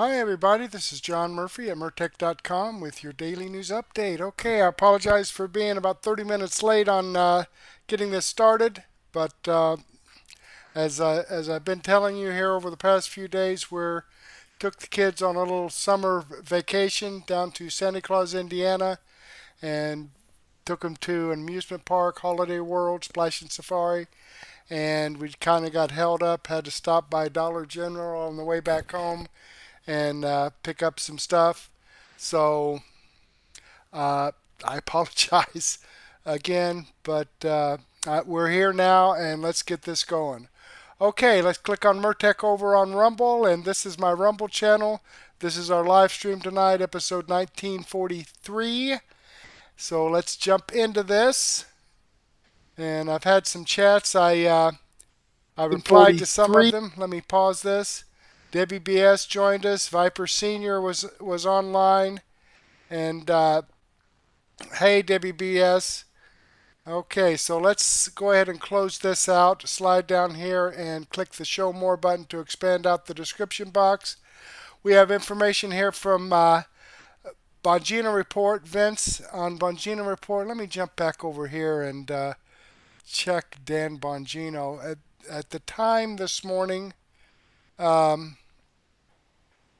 Hi, everybody. This is John Murphy at Murtech.com with your daily news update. Okay, I apologize for being about 30 minutes late on getting this started, but as I've been telling you here over the past few days, we took the kids on a little summer vacation down to Santa Claus, Indiana, and took them to an amusement park, Holiday World, Splash and Safari, and we kind of got held up, had to stop by Dollar General on the way back home and pick up some stuff. So I apologize again, but we're here now, and let's get this going. Okay, let's click on Murtech over on Rumble, and this is my Rumble channel. This is our live stream tonight, episode 1943. So let's jump into this. And I've had some chats. I replied to some of them. Let me pause this. Debbie BS joined us. Viper Senior was online, and hey, Debbie BS. Okay, so let's go ahead and close this out. Slide down here and click the Show More button to expand out the description box. We have information here from Bongino Report, Vince on Bongino Report. Let me jump back over here and check Dan Bongino. At the time this morning,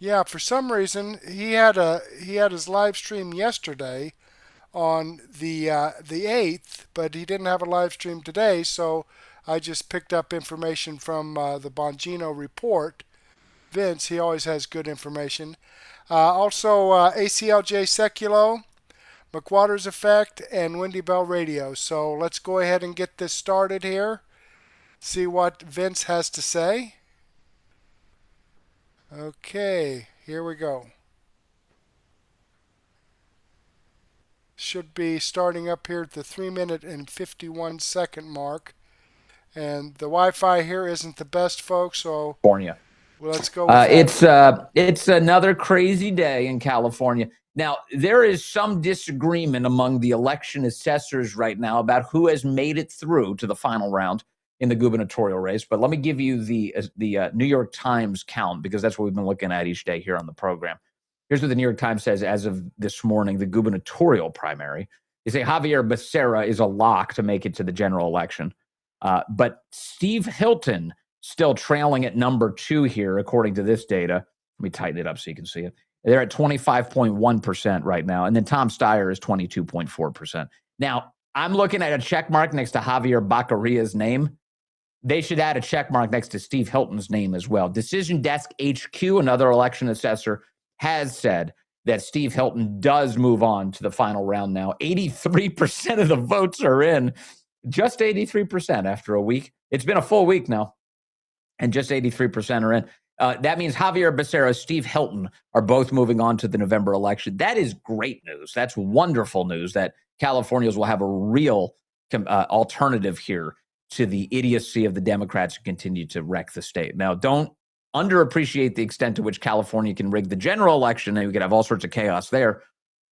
yeah, for some reason he had his live stream yesterday on the 8th, but he didn't have a live stream today, so I just picked up information from the Bongino report. Vince, he always has good information. Also, ACLJ Sekulow, McWater's Effect, and Wendy Bell Radio. So let's go ahead and get this started here. See what Vince has to say. Okay, here we go. Should be starting up here at the 3 minute and 51 second mark. And the Wi-Fi here isn't the best, folks, so California. Let's go with it's another crazy day in California. Now, there is some disagreement among the election assessors right now about who has made it through to the final round in the gubernatorial race. But let me give you the New York Times count, because that's what we've been looking at each day here on the program. Here's what the New York Times says as of this morning, the gubernatorial primary. They say Javier Becerra is a lock to make it to the general election. But Steve Hilton still trailing at number 2 here, according to this data. Let me tighten it up so you can see it. They're at 25.1% right now. And then Tom Steyer is 22.4%. Now, I'm looking at a check mark next to Javier Bacaria's name. They should add a check mark next to Steve Hilton's name as well. Decision Desk HQ, another election assessor, has said that Steve Hilton does move on to the final round now. 83% of the votes are in. Just 83% after a week. It's been a full week now, and just 83% are in. That means Javier Becerra, Steve Hilton are both moving on to the November election. That is great news. That's wonderful news that Californians will have a real alternative here to the idiocy of the Democrats who continue to wreck the state. Now, don't underappreciate the extent to which California can rig the general election, and we could have all sorts of chaos there,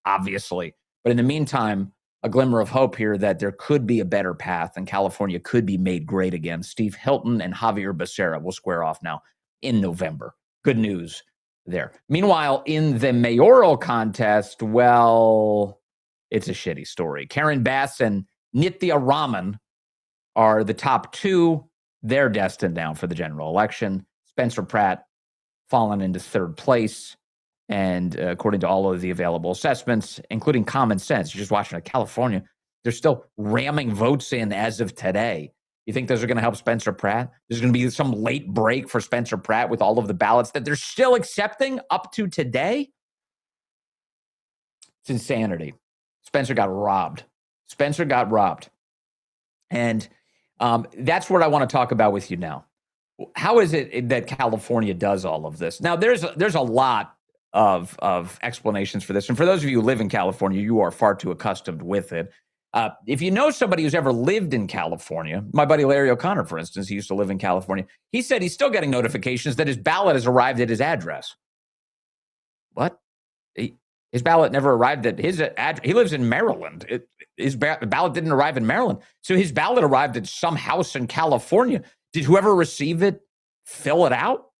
obviously. But in the meantime, a glimmer of hope here that there could be a better path and California could be made great again. Steve Hilton and Javier Becerra will square off now in November. Good news there. Meanwhile, in the mayoral contest, well, it's a shitty story. Karen Bass and Nithya Raman are the top 2. They're destined now for the general election. Spencer Pratt fallen into 3rd place. And according to all of the available assessments, including common sense, you're just watching California, they're still ramming votes in as of today. You think those are going to help Spencer Pratt? There's going to be some late break for Spencer Pratt with all of the ballots that they're still accepting up to today? It's insanity. Spencer got robbed. And that's what I want to talk about with you now. How is it that California does all of this? Now, there's a lot of explanations for this. And for those of you who live in California, you are far too accustomed with it. If you know somebody who's ever lived in California, my buddy Larry O'Connor, for instance, he used to live in California. He said he's still getting notifications that his ballot has arrived at his address. What? His ballot never arrived at his address. He lives in Maryland. His ballot didn't arrive in Maryland. So his ballot arrived at some house in California. Did whoever receive it fill it out?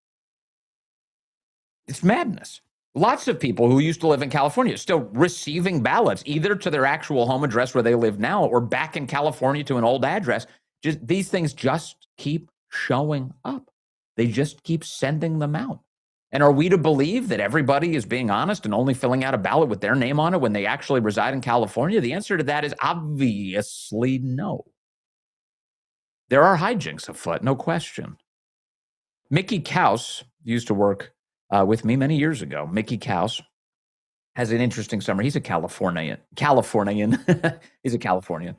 It's madness. Lots of people who used to live in California are still receiving ballots, either to their actual home address where they live now or back in California to an old address. Just these things just keep showing up. They just keep sending them out. And are we to believe that everybody is being honest and only filling out a ballot with their name on it when they actually reside in California? The answer to that is obviously no. There are hijinks afoot, no question. Mickey Kaus used to work with me many years ago. Mickey Kaus has an interesting summary. He's a Californian. He's a Californian.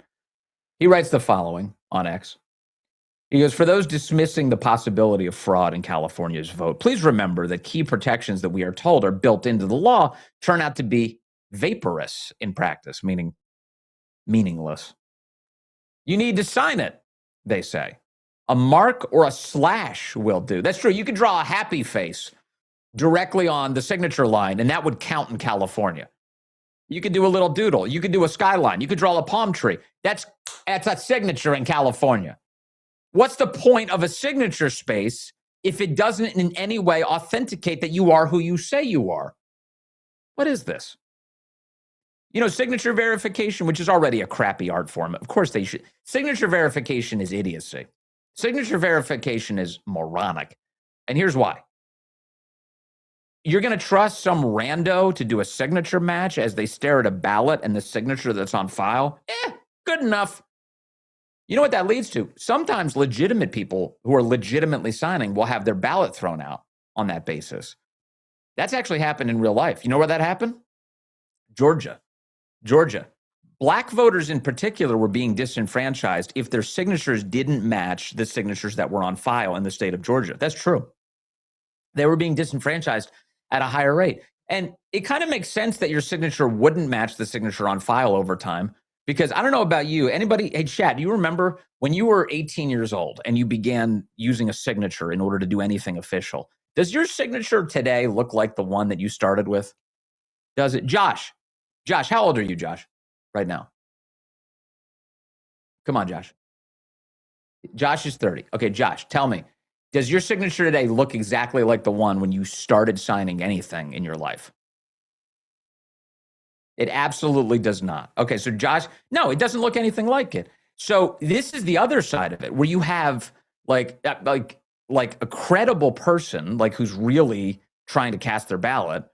He writes the following on X. He goes, for those dismissing the possibility of fraud in California's vote, please remember that key protections that we are told are built into the law turn out to be vaporous in practice, meaning meaningless. You need to sign it, they say. A mark or a slash will do. That's true. You could draw a happy face directly on the signature line, and that would count in California. You could do a little doodle. You could do a skyline. You could draw a palm tree. That's a signature in California. What's the point of a signature space if it doesn't in any way authenticate that you are who you say you are? What is this? You know, signature verification, which is already a crappy art form. Of course they should. Signature verification is idiocy. Signature verification is moronic. And here's why. You're going to trust some rando to do a signature match as they stare at a ballot and the signature that's on file? Good enough. You know what that leads to? Sometimes legitimate people who are legitimately signing will have their ballot thrown out on that basis. That's actually happened in real life. You know where that happened? Georgia. Black voters in particular were being disenfranchised if their signatures didn't match the signatures that were on file in the state of Georgia. That's true. They were being disenfranchised at a higher rate. And it kind of makes sense that your signature wouldn't match the signature on file over time. Because I don't know about you, anybody, hey, Chad, do you remember when you were 18 years old and you began using a signature in order to do anything official? Does your signature today look like the one that you started with? Does it? Josh, how old are you, Josh, right now? Come on, Josh. Josh is 30. Okay, Josh, tell me, does your signature today look exactly like the one when you started signing anything in your life? It absolutely does not. Okay, so Josh, no, it doesn't look anything like it. So this is the other side of it, where you have like a credible person, like who's really trying to cast their ballot,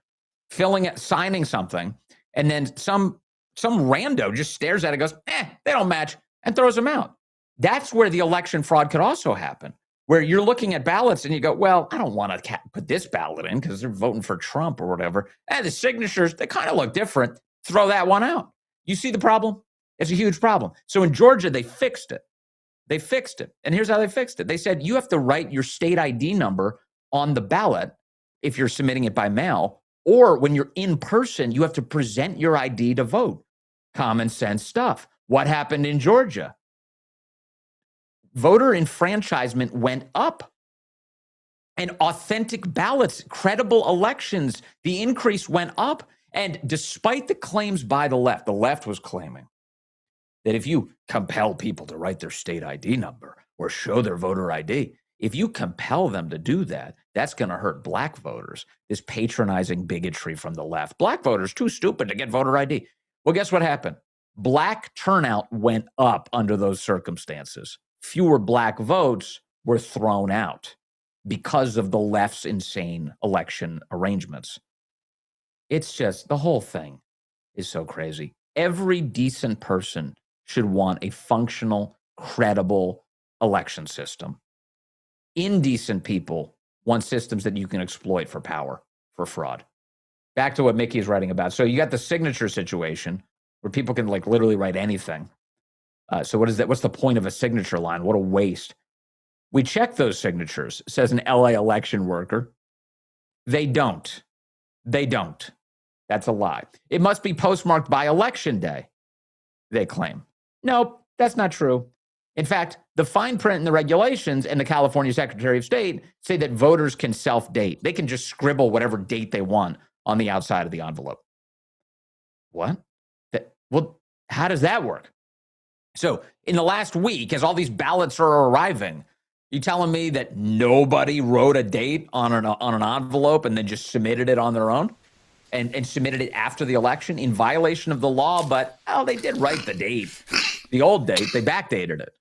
signing something, and then some rando just stares at it, goes, they don't match, and throws them out. That's where the election fraud could also happen, where you're looking at ballots and you go, well, I don't want to put this ballot in because they're voting for Trump or whatever. The signatures, they kind of look different. Throw that one out. You see the problem? It's a huge problem. So in Georgia, they fixed it. And here's how they fixed it. They said you have to write your state ID number on the ballot if you're submitting it by mail, or when you're in person, you have to present your ID to vote. Common sense stuff. What happened in Georgia? Voter enfranchisement went up. And authentic ballots, credible elections, the increase went up. And despite the claims by the left was claiming that if you compel people to write their state ID number or show their voter ID, if you compel them to do that, that's going to hurt black voters. This patronizing bigotry from the left. Black voters too stupid to get voter ID. Well, guess what happened? Black turnout went up under those circumstances. Fewer black votes were thrown out because of the left's insane election arrangements. It's just, the whole thing is so crazy. Every decent person should want a functional, credible election system. Indecent people want systems that you can exploit for power, for fraud. Back to what Mickey's writing about. So you got the signature situation where people can like literally write anything. So what is that? What's the point of a signature line? What a waste. We check those signatures, says an LA election worker. They don't. That's a lie. It must be postmarked by election day, they claim. Nope, that's not true. In fact, the fine print in the regulations and the California Secretary of State say that voters can self-date. They can just scribble whatever date they want on the outside of the envelope. What? Well, how does that work? So in the last week, as all these ballots are arriving, You telling me that nobody wrote a date on an envelope and then just submitted it on their own and submitted it after the election in violation of the law? But, they did write the date, the old date. They backdated it.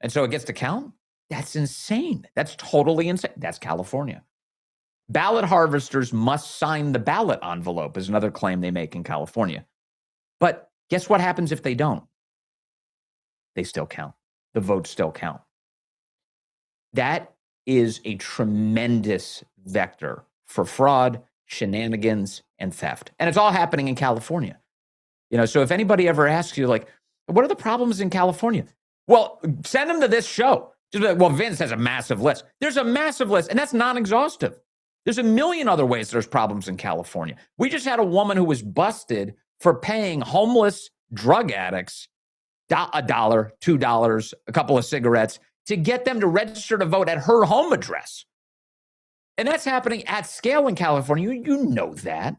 And so it gets to count? That's insane. That's totally insane. That's California. Ballot harvesters must sign the ballot envelope is another claim they make in California. But guess what happens if they don't? They still count. The votes still count. That is a tremendous vector for fraud, shenanigans, and theft. And it's all happening in California. So if anybody ever asks you, like, what are the problems in California? Well, send them to this show. Just be like, well, Vince has a massive list. There's a massive list, and that's non-exhaustive. There's a million other ways there's problems in California. We just had a woman who was busted for paying homeless drug addicts $1, $2, a couple of cigarettes to get them to register to vote at her home address. And that's happening at scale in California. You know that.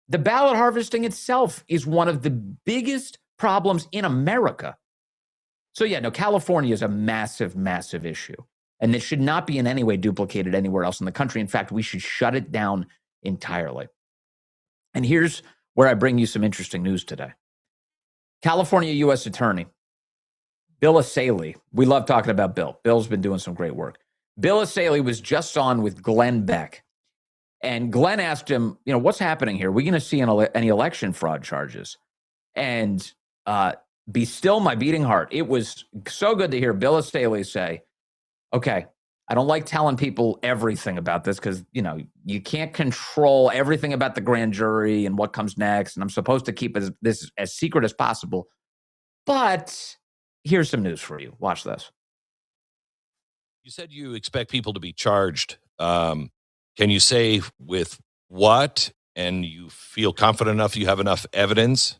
The ballot harvesting itself is one of the biggest problems in America. So California is a massive, massive issue. And it should not be in any way duplicated anywhere else in the country. In fact, we should shut it down entirely. And here's where I bring you some interesting news today. California U.S. Attorney Bill Asaley. We love talking about Bill. Bill's been doing some great work. Bill Asaley was just on with Glenn Beck. And Glenn asked him, what's happening here? Are we going to see any election fraud charges? And be still my beating heart. It was so good to hear Bill Asaley say, okay, I don't like telling people everything about this because, you can't control everything about the grand jury and what comes next. And I'm supposed to keep this as secret as possible. But here's some news for you. Watch this. You said you expect people to be charged. Can you say with what? And you feel confident enough you have enough evidence?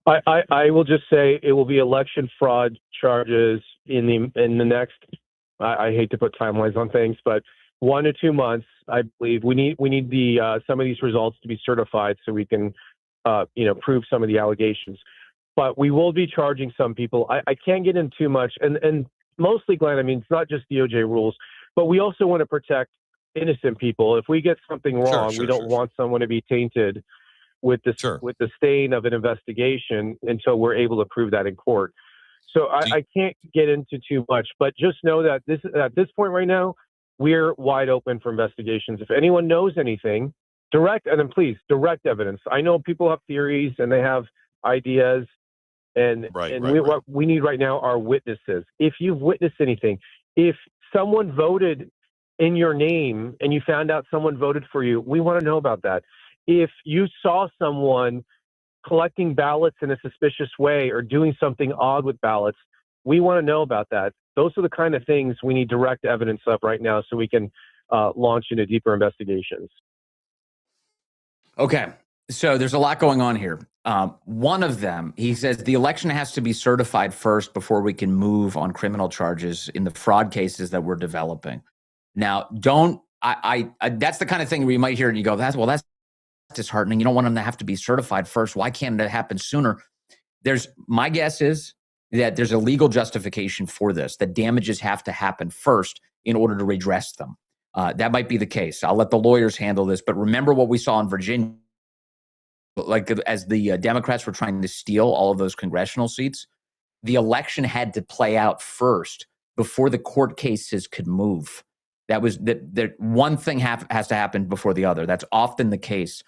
I will just say it will be election fraud charges in the next. I hate to put timelines on things, but 1 to 2 months. I believe we need the some of these results to be certified so we can prove some of the allegations. But we will be charging some people. I can't get in too much, and mostly, Glenn. I mean, it's not just DOJ rules, but we also want to protect innocent people. If we get something wrong, we don't want someone to be tainted with the stain of an investigation until we're able to prove that in court. So I can't get into too much, but just know that at this point right now, we're wide open for investigations. If anyone knows anything, direct evidence. I know people have theories and they have ideas, and what we need right now are witnesses. If you've witnessed anything, if someone voted in your name and you found out someone voted for you, we want to know about that. If you saw someone collecting ballots in a suspicious way or doing something odd with ballots, we want to know about that. Those are the kind of things we need direct evidence of right now so we can launch into deeper investigations. Okay, so there's a lot going on here. One of them, he says the election has to be certified first before we can move on criminal charges in the fraud cases that we're developing. Now, that's the kind of thing where you might hear it and you go, that's disheartening. You don't want them to have to be certified first. Why can't it happen sooner? My guess is that there's a legal justification for this, that damages have to happen first in order to redress them. That might be the case. I'll let the lawyers handle this, but remember what we saw in Virginia, like as the Democrats were trying to steal all of those congressional seats, the election had to play out first before the court cases could move. That was that one thing has to happen before the other. That's often the case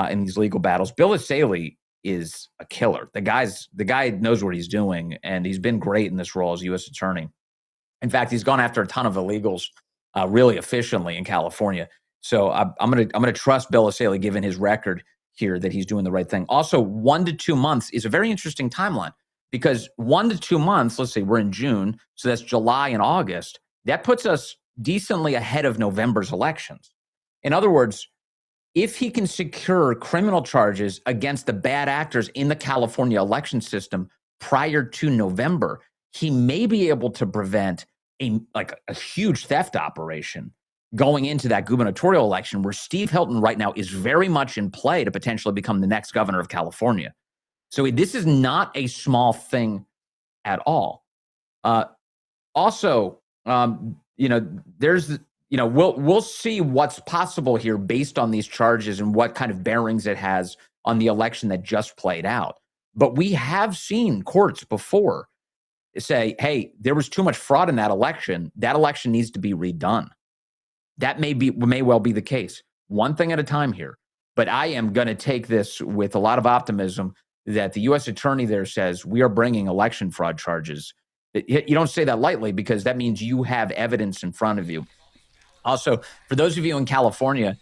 in these legal battles. Bill Asaley is a killer. The guy knows what he's doing, and he's been great in this role as U.S. attorney. In fact, he's gone after a ton of illegals really efficiently in California. So I'm gonna trust Bill Asaley, given his record here, that he's doing the right thing. Also, 1 to 2 months is a very interesting timeline, because 1 to 2 months, let's say we're in June, so that's July and August. That puts us decently ahead of November's elections. In other words, if he can secure criminal charges against the bad actors in the California election system prior to November, he may be able to prevent a huge theft operation going into that gubernatorial election, where Steve Hilton right now is very much in play to potentially become the next governor of California. So this is not a small thing at all. Also, there's, we'll see what's possible here based on these charges and what kind of bearings it has on the election that just played out. But we have seen courts before say, hey, there was too much fraud in that election. That election needs to be redone. That may well be the case. One thing at a time here. But I am going to take this with a lot of optimism that the U.S. attorney there says we are bringing election fraud charges. You don't say that lightly because that means you have evidence in front of you. Also, for those of you in California,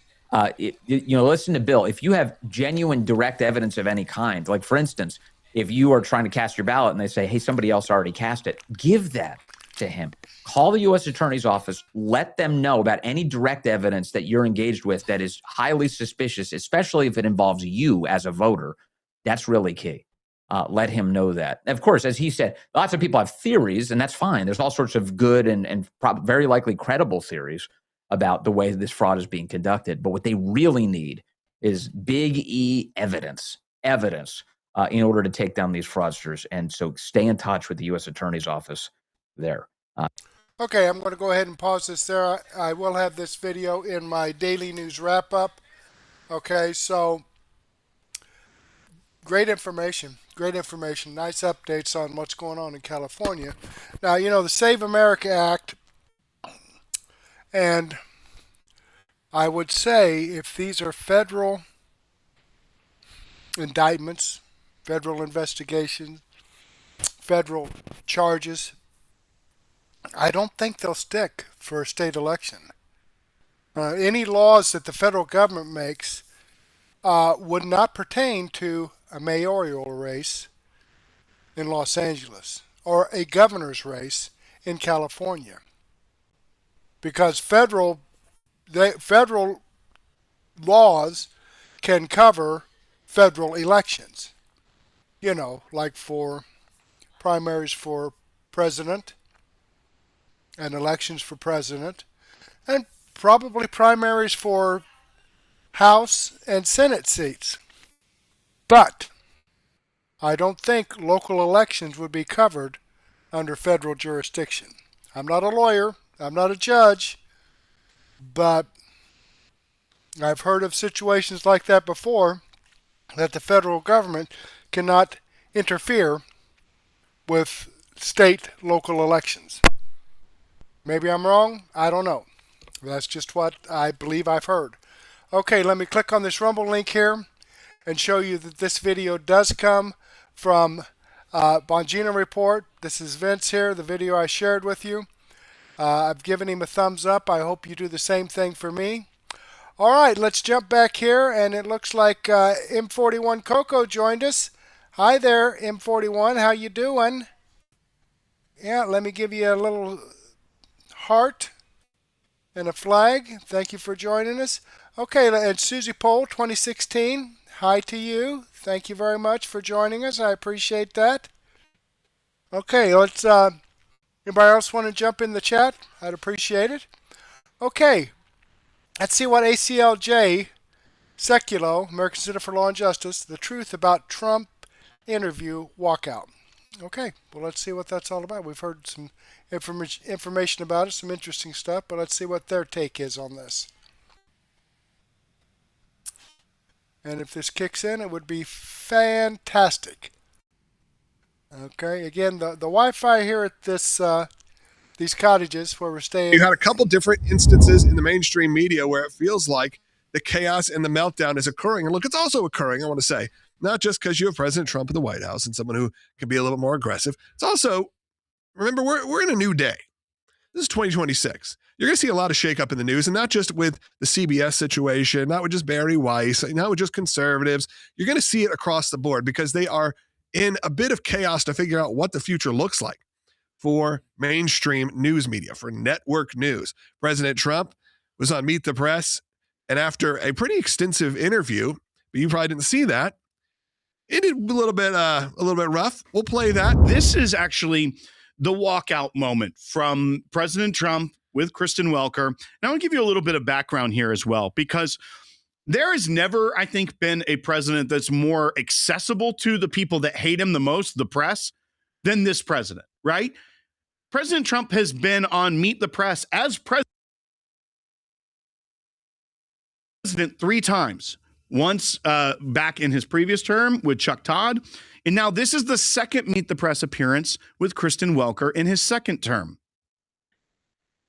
listen to Bill. If you have genuine direct evidence of any kind, like for instance, if you are trying to cast your ballot and they say, hey, somebody else already cast it, give that to him. Call the U.S. Attorney's Office. Let them know about any direct evidence that you're engaged with that is highly suspicious, especially if it involves you as a voter. That's really key. Let him know that. Of course, as he said, lots of people have theories, and that's fine. There's all sorts of good and very likely credible theories about the way this fraud is being conducted. But what they really need is big E evidence in order to take down these fraudsters. And so stay in touch with the U.S. Attorney's Office there. Okay, I'm going to go ahead and pause this there. I will have this video in my daily news wrap-up. Okay, so great information. Nice updates on what's going on in California. Now, the Save America Act, and I would say if these are federal indictments, federal investigations, federal charges, I don't think they'll stick for a state election. Any laws that the federal government makes would not pertain to a mayoral race in Los Angeles or a governor's race in California, because federal laws can cover federal elections. Like for primaries for president and elections for president, and probably primaries for House and Senate seats. But I don't think local elections would be covered under federal jurisdiction. I'm not a lawyer, I'm not a judge, but I've heard of situations like that before, that the federal government cannot interfere with local elections. Maybe I'm wrong, I don't know. That's just what I believe I've heard. Okay, let me click on this Rumble link here and show you that this video does come from Bongino Report. This is Vince here, the video I shared with you. I've given him a thumbs up. I hope you do the same thing for me. All right, let's jump back here, and it looks like M41 Coco joined us. Hi there, M41. How you doing? Yeah, let me give you a little heart and a flag. Thank you for joining us. Okay, and Susie Pohl, 2016. Hi to you. Thank you very much for joining us. I appreciate that. Okay, let's. Anybody else want to jump in the chat? I'd appreciate it. Okay, let's see what ACLJ, Sekulow, American Center for Law and Justice, the truth about Trump interview walkout. Okay, well, let's see what that's all about. We've heard some information about it, some interesting stuff, but let's see what their take is on this. And if this kicks in, it would be fantastic. Okay, again, the Wi-Fi here at these cottages where we're staying. You had a couple different instances in the mainstream media where it feels like the chaos and the meltdown is occurring. And look, it's also occurring, I want to say, not just because you have President Trump in the White House and someone who can be a little bit more aggressive. It's also, remember, we're in a new day. This is 2026. You're going to see a lot of shakeup in the news, and not just with the CBS situation, not with just Barry Weiss, not with just conservatives. You're going to see it across the board because they are in a bit of chaos to figure out what the future looks like for mainstream news media, for network news. President Trump was on Meet the Press, and after a pretty extensive interview, but you probably didn't see that, it did a little bit rough. We'll play that. This is actually the walkout moment from President Trump with Kristen Welker. And I want to give you a little bit of background here as well, because there has never, I think, been a president that's more accessible to the people that hate him the most, the press, than this president, right? President Trump has been on Meet the Press as president 3 times. Once back in his previous term with Chuck Todd, and now this is the second Meet the Press appearance with Kristen Welker in his second term.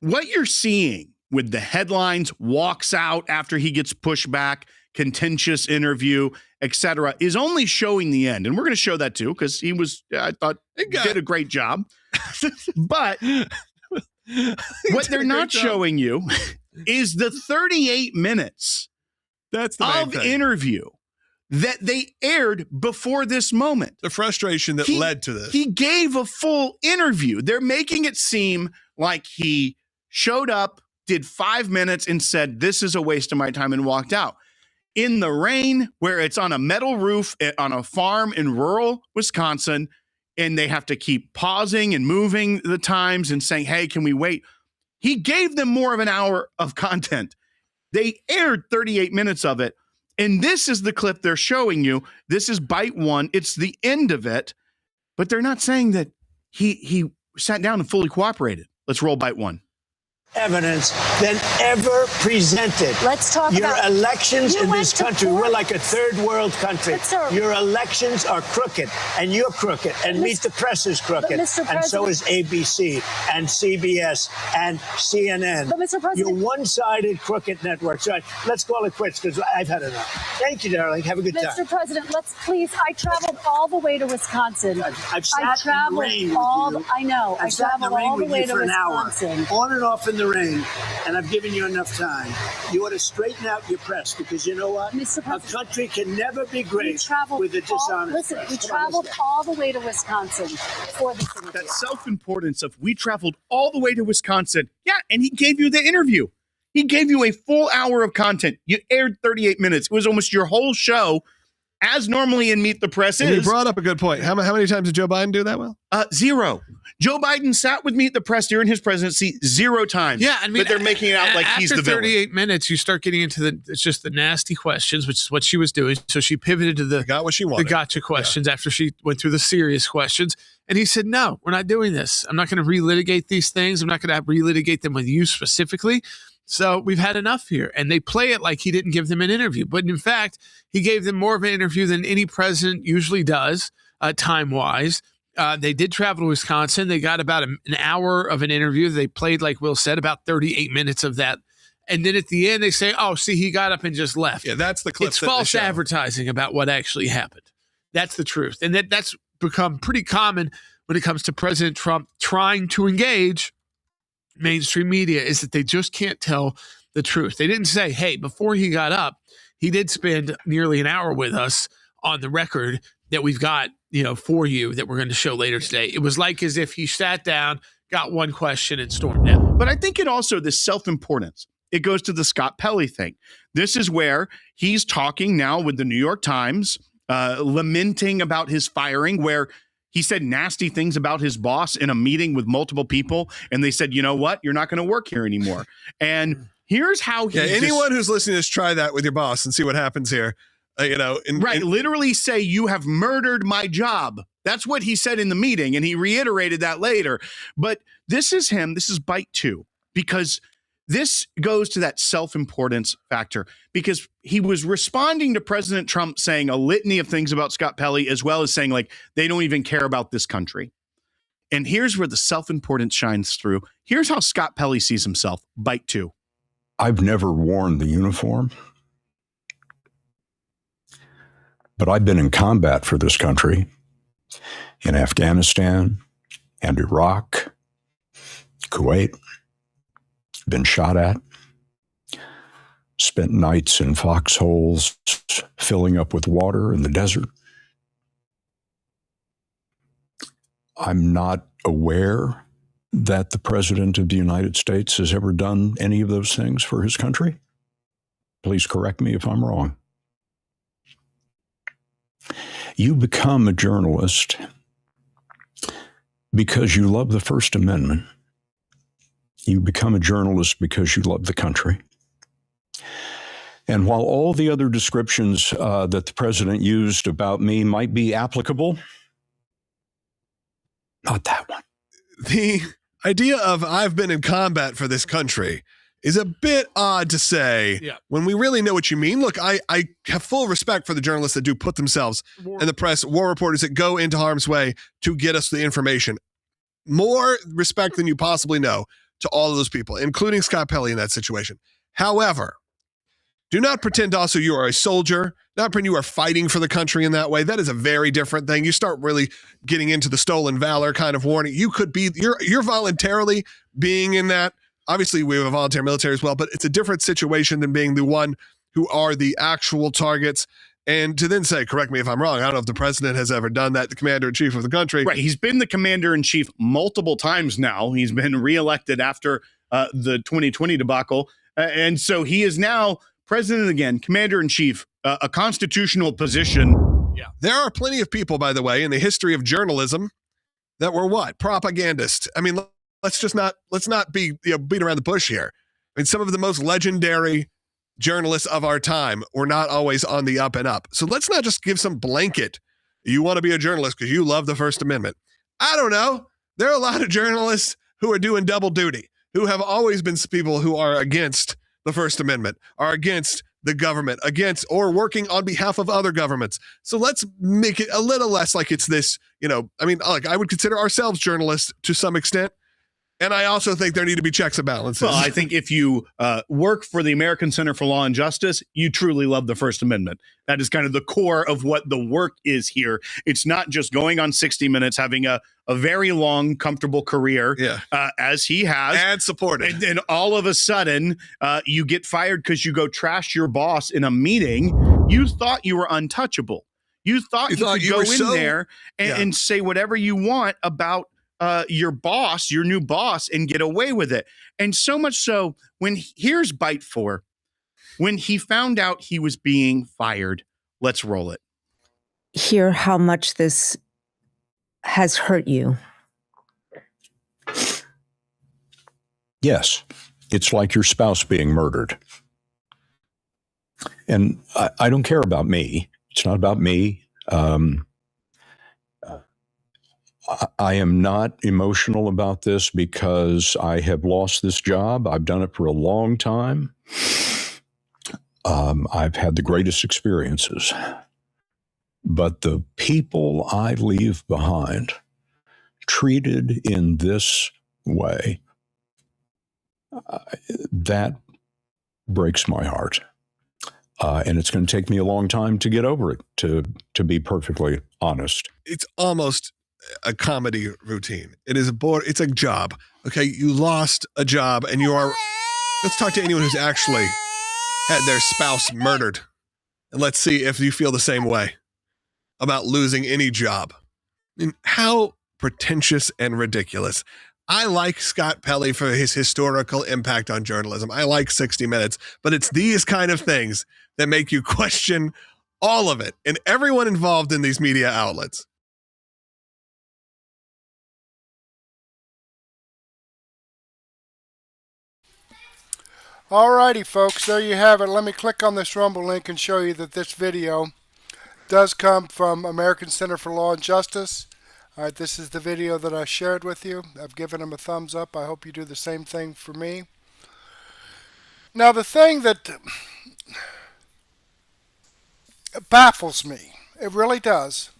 What you're seeing with the headlines, walks out after he gets pushed back, contentious interview, etc., is only showing the end. And we're going to show that too, because he was, I thought, did a great job. But what they're not showing you is the 38 minutes That's the main thing. Interview that they aired before this moment. The frustration that led to this. He gave a full interview. They're making it seem like he showed up, did 5 minutes, and said, "This is a waste of my time," and walked out. In the rain, where it's on a metal roof on a farm in rural Wisconsin, and they have to keep pausing and moving the times and saying, "Hey, can we wait?" He gave them more of an hour of content. They aired 38 minutes of it, and this is the clip they're showing you. This is bite 1. It's the end of it, but they're not saying that he sat down and fully cooperated. Let's roll bite 1. Evidence than ever presented. Let's talk your about elections in this country. court. We're like a third world country. But, sir, your elections are crooked, and you're crooked, and Meet the Press is crooked, and so is ABC and CBS and CNN. But, Mr. President, you're one-sided crooked network. So let's call it quits because I've had enough. Thank you, darling. Have a good time. Mr. President, let's please. I traveled all the way to Wisconsin. I've sat in the rain with you. I know. I traveled all the way to for an Wisconsin. hour, on and off in the rain, and I've given you enough time. You ought to straighten out your press because you know what? Mr. A President, country can never be great with a dishonest Listen, press. we traveled all the way to Wisconsin for this interview. That self-importance of we traveled all the way to Wisconsin. Yeah, and he gave you the interview. He gave you a full hour of content. You aired 38 minutes. It was almost your whole show, as normally in Meet the Press is. And you brought up a good point. How many times did Joe Biden do that well? 0. Joe Biden sat with Meet the Press during his presidency 0 times. Yeah, I mean, but they're making it out like he's the villain. After 38 minutes, you start getting into it's just the nasty questions, which is what she was doing. So she pivoted to the got what she wanted. The gotcha questions after she went through the serious questions. And he said, "No, we're not doing this. I'm not going to relitigate these things. I'm not going to relitigate them with you specifically. So we've had enough here." And they play it like he didn't give them an interview. But in fact, he gave them more of an interview than any president usually does, time-wise. They did travel to Wisconsin. They got about an hour of an interview. They played, like Will said, about 38 minutes of that. And then at the end, they say, "Oh, see, he got up and just left." Yeah, that's the clip. It's false advertising about what actually happened. That's the truth. And that's become pretty common when it comes to President Trump trying to engage mainstream media, is that they just can't tell the truth. They didn't say, "Hey, before he got up, he did spend nearly an hour with us on the record that we've got, for you that we're going to show later today." It was like as if he sat down, got one question, and stormed out. But I think it also, this self-importance, it goes to the Scott Pelley thing. This is where he's talking now with the New York Times, lamenting about his firing, where he said nasty things about his boss in a meeting with multiple people. And they said, "You know what? You're not going to work here anymore." And here's how he... anyone who's listening to this, try that with your boss and see what happens here. Literally say, "You have murdered my job." That's what he said in the meeting, and he reiterated that later. But this is him. This is bite 2, because this goes to that self-importance factor, because he was responding to President Trump saying a litany of things about Scott Pelley, as well as saying, like, they don't even care about this country. And here's where the self-importance shines through. Here's how Scott Pelley sees himself. Bite 2. I've never worn the uniform, but I've been in combat for this country in Afghanistan and Iraq, Kuwait, been shot at, spent nights in foxholes filling up with water in the desert. I'm not aware that the President of the United States has ever done any of those things for his country. Please correct me if I'm wrong. You become a journalist because you love the First Amendment. You become a journalist because you love the country. And while all the other descriptions that the president used about me might be applicable, not that one. idea of I've been in combat for this country is a bit odd to say when we really know what you mean. Look, I have full respect for the journalists that do put themselves in the press, war reporters that go into harm's way to get us the information. More respect than you possibly know to all of those people, including Scott Pelley in that situation. However, do not pretend also you are a soldier, not pretend you are fighting for the country in that way. That is a very different thing. You start really getting into the stolen valor kind of warning. You could be, you're voluntarily being in that. Obviously, we have a volunteer military as well, but it's a different situation than being the one who are the actual targets. And to then say, correct me if I'm wrong, I don't know if the president has ever done that, the commander-in-chief of the country. Right. He's been the commander-in-chief multiple times now. He's been reelected after the 2020 debacle. And so he is now president again, commander-in-chief, a constitutional position. Yeah. There are plenty of people, by the way, in the history of journalism that were what? Propagandists. I mean, let's not be beat around the bush here. I mean, some of the most legendary journalists of our time were not always on the up and up. So let's not just give some blanket, you want to be a journalist because you love the First Amendment. I don't know. There are a lot of journalists who are doing double duty, who have always been people who are against the First Amendment, are against the government, against or working on behalf of other governments. So let's make it a little less like it's this, I mean, like I would consider ourselves journalists to some extent. And I also think there need to be checks and balances. Well, I think if you work for the American Center for Law and Justice, you truly love the First Amendment. That is kind of the core of what the work is here. It's not just going on 60 Minutes, having a very long, comfortable career, as he has. And supported. And then all of a sudden, you get fired because you go trash your boss in a meeting. You thought you were untouchable. You thought you could go in there and say whatever you want about your boss, your new boss, and get away with it. And so much so, here's bite 4. When he found out he was being fired, let's roll it. Hear how much this has hurt you. Yes, it's like your spouse being murdered. And I don't care about me. It's not about me. I am not emotional about this because I have lost this job. I've done it for a long time. I've had the greatest experiences. But the people I leave behind treated in this way, that breaks my heart. And it's going to take me a long time to get over it, to be perfectly honest. It's almost a comedy routine. It is it's a job. Okay, you lost a job and let's talk to anyone who's actually had their spouse murdered. And let's see if you feel the same way about losing any job. I mean, how pretentious and ridiculous. I like Scott Pelley for his historical impact on journalism. I like 60 Minutes, but it's these kind of things that make you question all of it and everyone involved in these media outlets. Alrighty, folks, there you have it. Let me click on this Rumble link and show you that this video does come from American Center for Law and Justice. All right, this is the video that I shared with you. I've given him a thumbs up. I hope you do the same thing for me. Now, the thing that baffles me, it really does,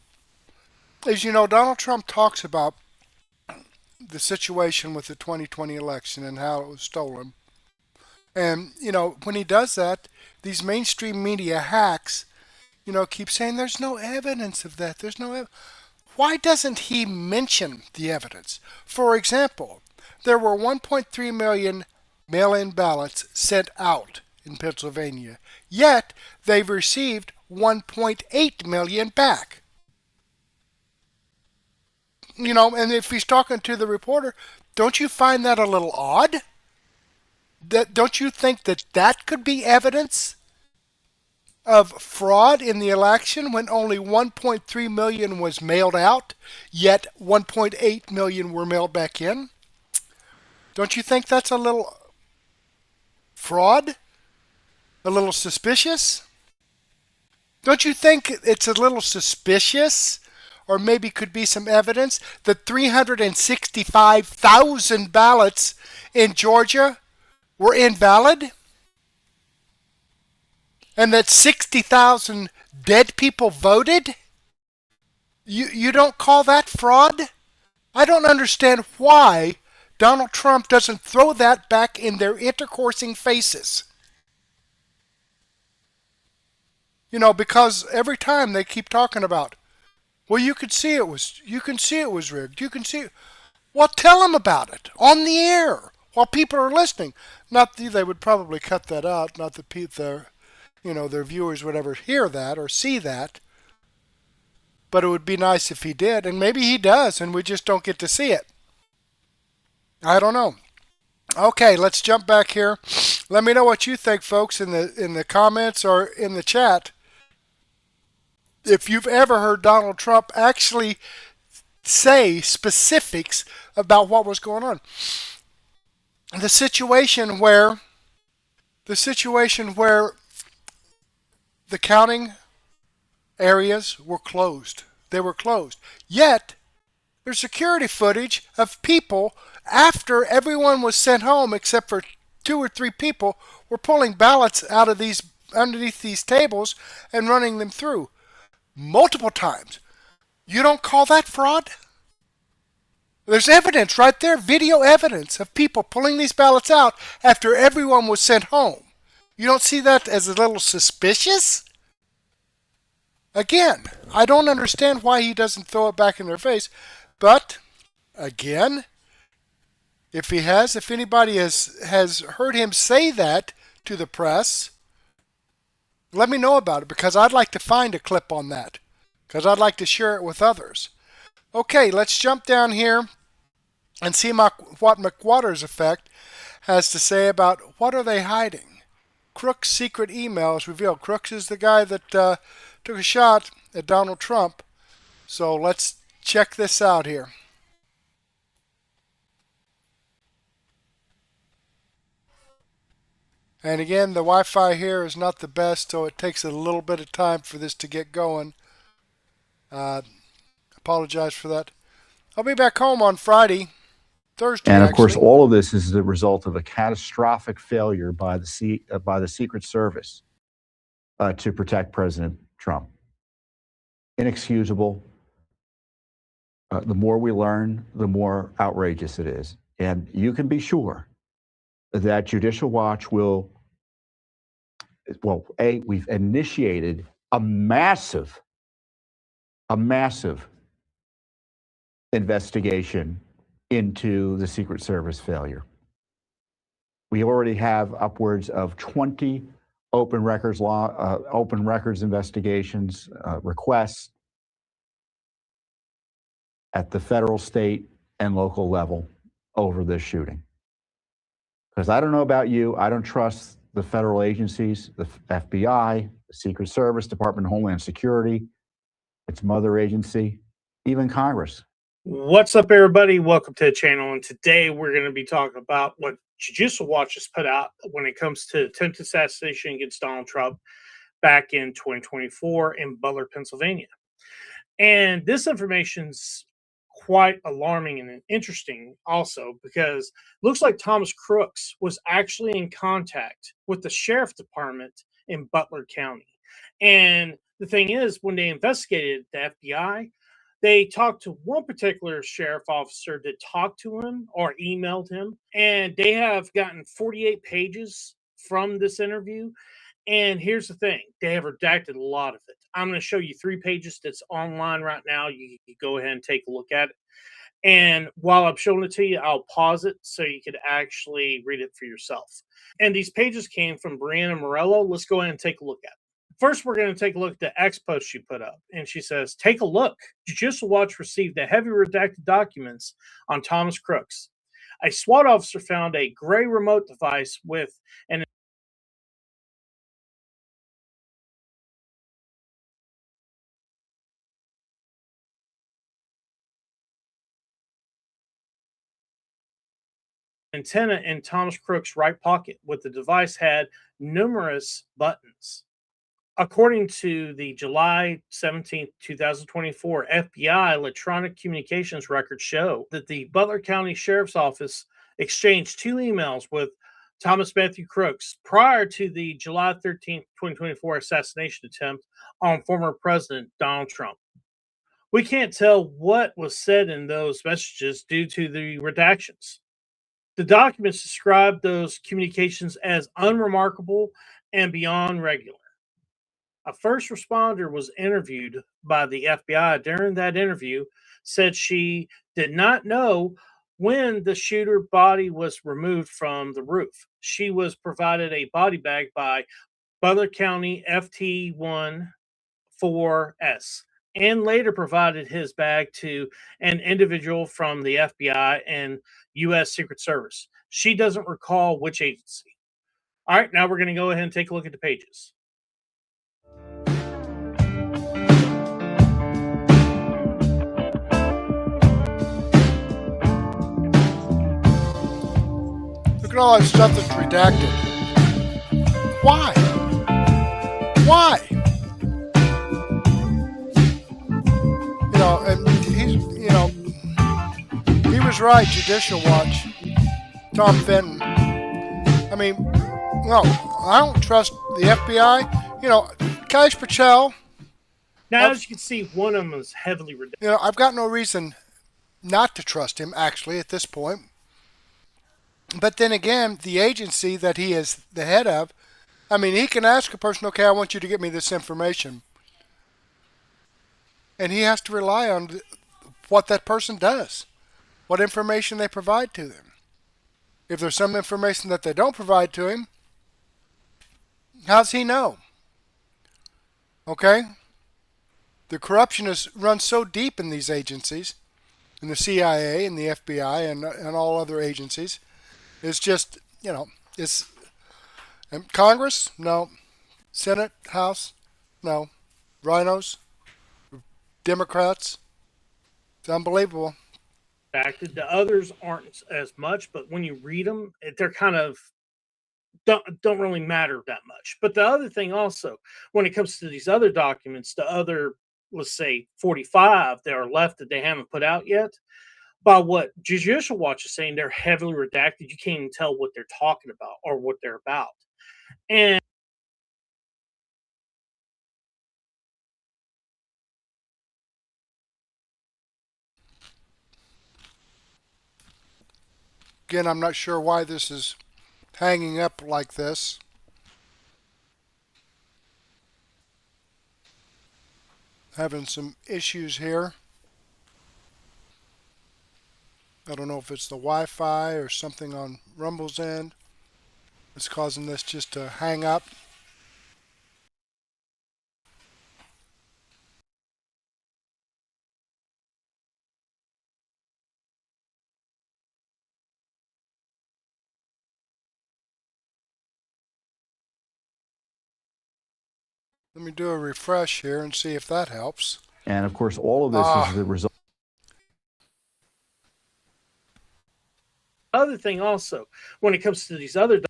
is, Donald Trump talks about the situation with the 2020 election and how it was stolen. And, when he does that, these mainstream media hacks, keep saying there's no evidence of that. There's no evidence. Why doesn't he mention the evidence? For example, there were 1.3 million mail-in ballots sent out in Pennsylvania, yet they've received 1.8 million back. And if he's talking to the reporter, don't you find that a little odd? Don't you think that could be evidence of fraud in the election when only 1.3 million was mailed out, yet 1.8 million were mailed back in? Don't you think that's a little fraud? A little suspicious? Don't you think it's a little suspicious or maybe could be some evidence that 365,000 ballots in Georgia were invalid? And that 60,000 dead people voted? You don't call that fraud? I don't understand why Donald Trump doesn't throw that back in their intercoursing faces. You know, because every time they keep talking about, well, you can see it was rigged. You can see it. Well, tell them about it on the air while people are listening. Not that they would probably cut that out. Not that their viewers would ever hear that or see that. But it would be nice if he did, and maybe he does, and we just don't get to see it. I don't know. Okay, let's jump back here. Let me know what you think, folks, in the comments or in the chat. If you've ever heard Donald Trump actually say specifics about what was going on. The situation where the counting areas were closed. They were closed. Yet, there's security footage of people after everyone was sent home except for 2 or 3 people were pulling ballots out of underneath these tables and running them through multiple times. You don't call that fraud? There's evidence right there, video evidence of people pulling these ballots out after everyone was sent home. You don't see that as a little suspicious? Again, I don't understand why he doesn't throw it back in their face. But, again, if anybody has heard him say that to the press, let me know about it, because I'd like to find a clip on that, because I'd like to share it with others. Okay, let's jump down here and see what McWater's effect has to say about what are they hiding. Crook's secret emails revealed. Crooks is the guy that took a shot at Donald Trump. So let's check this out here. And again, the Wi-Fi here is not the best, so it takes a little bit of time for this to get going. Apologize for that. I'll be back home on Thursday. And of course, all of this is the result of a catastrophic failure by the Secret Service to protect President Trump. Inexcusable. The more we learn, the more outrageous it is. And you can be sure that Judicial Watch we've initiated a massive investigation into the Secret Service failure. We already have upwards of 20 open records investigations, requests at the federal, state, and local level over this shooting. Because I don't know about you, I don't trust the federal agencies, the FBI, the Secret Service, Department of Homeland Security, its mother agency, even Congress. What's up, everybody? Welcome to the channel. And today we're going to be talking about what Judicial Watch has put out when it comes to attempted assassination against Donald Trump back in 2024 in Butler, Pennsylvania. And this information's quite alarming and interesting also, because it looks like Thomas Crooks was actually in contact with the sheriff department in Butler County. And the thing is, when they investigated the FBI, they talked to one particular sheriff officer that talked to him or emailed him, and they have gotten 48 pages from this interview. And here's the thing, they have redacted a lot of it. I'm going to show you 3 pages that's online right now. You can go ahead and take a look at it. And while I'm showing it to you, I'll pause it so you could actually read it for yourself. And these pages came from Brianna Morello. Let's go ahead and take a look at it. First, we're going to take a look at the X post she put up. And she says, take a look. Judicial Watch received the heavy redacted documents on Thomas Crooks. A SWAT officer found a gray remote device with an antenna in Thomas Crooks' right pocket, with the device had numerous buttons. according to the July 17th, 2024 FBI electronic communications records show that the Butler County Sheriff's Office exchanged 2 emails with Thomas Matthew Crooks prior to the July 13th, 2024 assassination attempt on former President Donald Trump. We can't tell what was said in those messages due to the redactions. The documents describe those communications as unremarkable and beyond regular. A first responder was interviewed by the FBI. During that interview, said she did not know when the shooter body was removed from the roof. She was provided a body bag by Butler County FT14S and later provided his bag to an individual from the FBI and U.S. Secret Service. She doesn't recall which agency. All right, now we're going to go ahead and take a look at the pages. Look at all that stuff that's redacted. Why? Why? You know, and he was right, Judicial Watch, Tom Fenton. I mean, no, I don't trust the FBI. You know, Cash Patel. Now, as you can see, one of them is heavily redacted. You know, I've got no reason not to trust him, actually, at this point. But then again, the agency that he is the head of, I mean, he can ask a person, okay, I want you to get me this information. And he has to rely on what that person does, what information they provide to them. If there's some information that they don't provide to him, how's he know? Okay? The corruption has run so deep in these agencies, in the CIA and the FBI and all other agencies. It's just, you know, it's and Congress, no. Senate, House, no. Rhinos, Democrats. It's unbelievable. The others aren't as much, but when you read them, they're kind of don't really matter that much. But the other thing also, when it comes to these other documents, the other, let's say 45 that are left that they haven't put out yet, by what Judicial Watch is saying, they're heavily redacted. You can't even tell what they're talking about or what they're about. And again, I'm not sure why this is hanging up like this. Having some issues here. I don't know if it's the Wi-Fi or something on Rumble's end. It's causing this just to hang up. Let me do a refresh here and see if that helps. And of course, all of this is the result. other thing also, when it comes to these other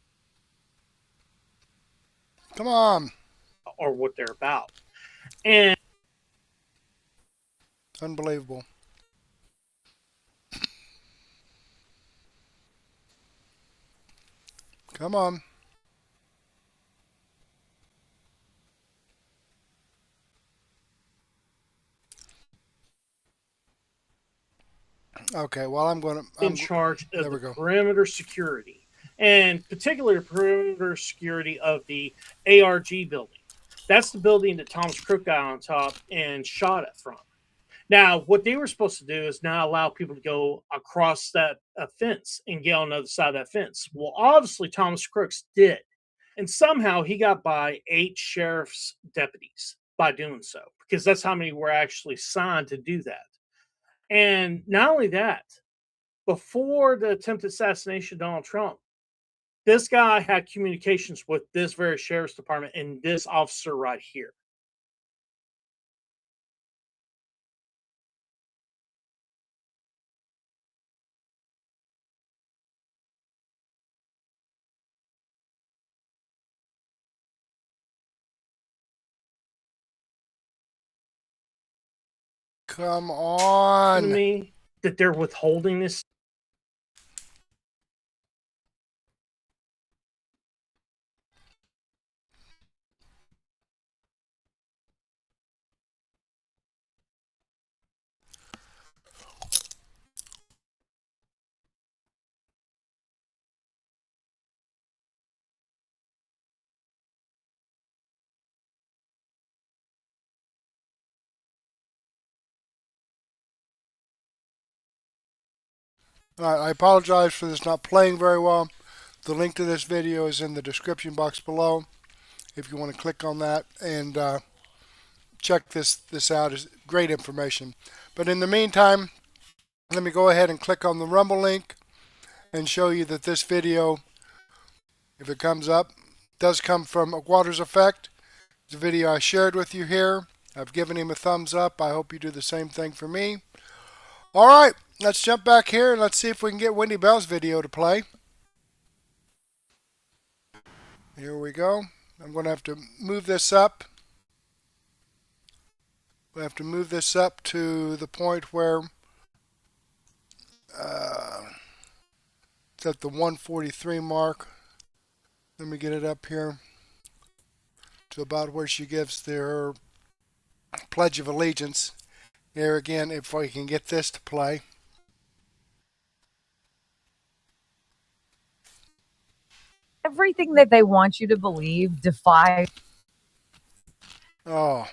come on, or what they're about. And unbelievable. Come on. Okay, well, I'm in charge of the perimeter security, and particular perimeter security of the ARG building. That's the building that Thomas Crook got on top and shot it from. Now, what they were supposed to do is not allow people to go across that fence and get on the other side of that fence. Well, obviously, Thomas Crooks did. And somehow he got by 8 sheriff's deputies by doing so, because that's how many were actually signed to do that. And not only that, before the attempted assassination of Donald Trump, this guy had communications with this very sheriff's department and this officer right here. Come to on. me that they're withholding this. I apologize for this not playing very well. The link to this video is in the description box below. If you want to click on that and check this out, is great information. But in the meantime, let me go ahead and click on the Rumble link and show you that this video, if it comes up, does come from Waters Effect. It's a video I shared with you here. I've given him a thumbs up. I hope you do the same thing for me. All right, let's jump back here and let's see if we can get Wendy Bell's video to play. Here we go. I'm going to have to move this up. We have to move this up to the point where it's at the 143 mark. Let me get it up here to about where she gives their Pledge of Allegiance. Here again, if I can get this to play. Everything that they want you to believe defies. Oh.